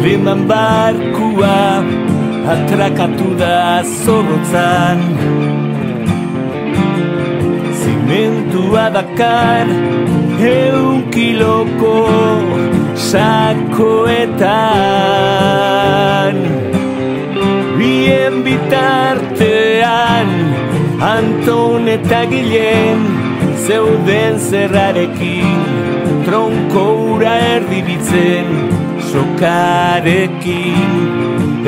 Eman barkua atrakatu da zorrotzan. Zimentua dakar 100 kiloko sakoetan. Bien bitartean Anton eta Gilen zeuden zerrarekin, tronko ura erdibitzen sokarekin.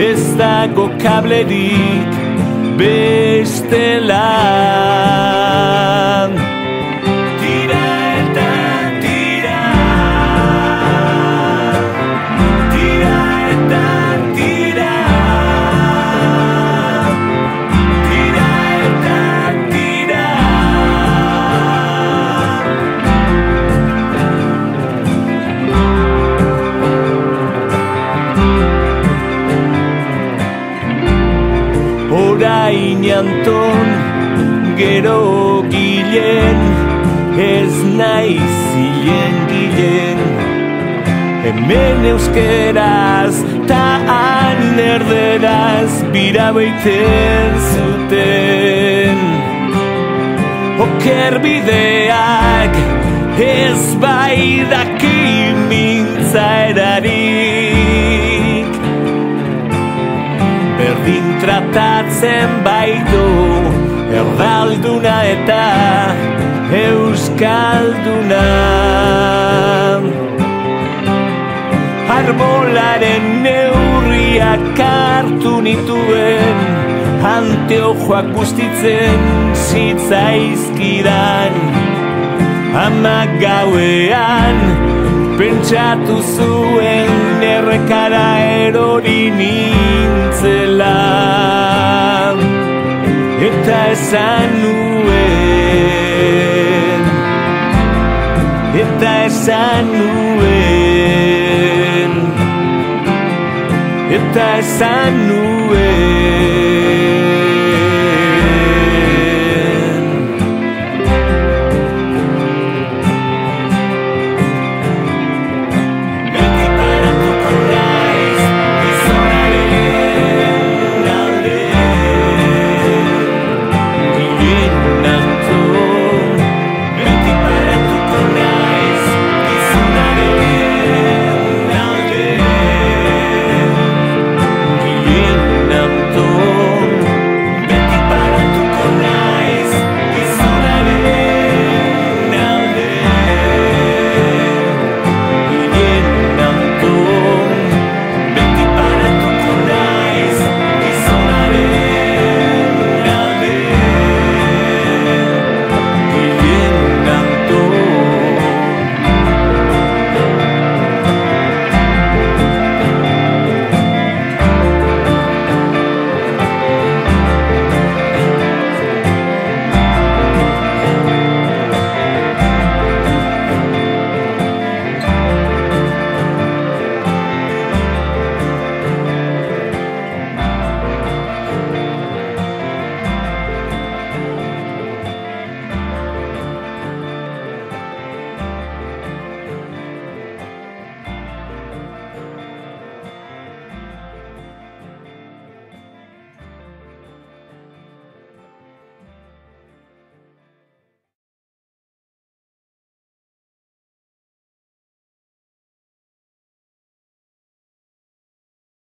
Ez dago kablerik bestela. Tira eta tira, tira eta tira, tira eta tira. Orain Anton, gero Gilen, ez naiz zilen Gilen. Hemen euskeraz ta han erderaz bira beiten zuten. Oker bideak ez bai daki mintzaerarik. Berdin tratatzen baitu erdalduna eta euskalduna. Arbolaren neurriak hartu nituen, anteojoak bustitzen zitzaizkidan. Ama gauean pentsatu zuen errekara erori nintzela. Eta esan nuen, eta esan nuen, eta esan nuen.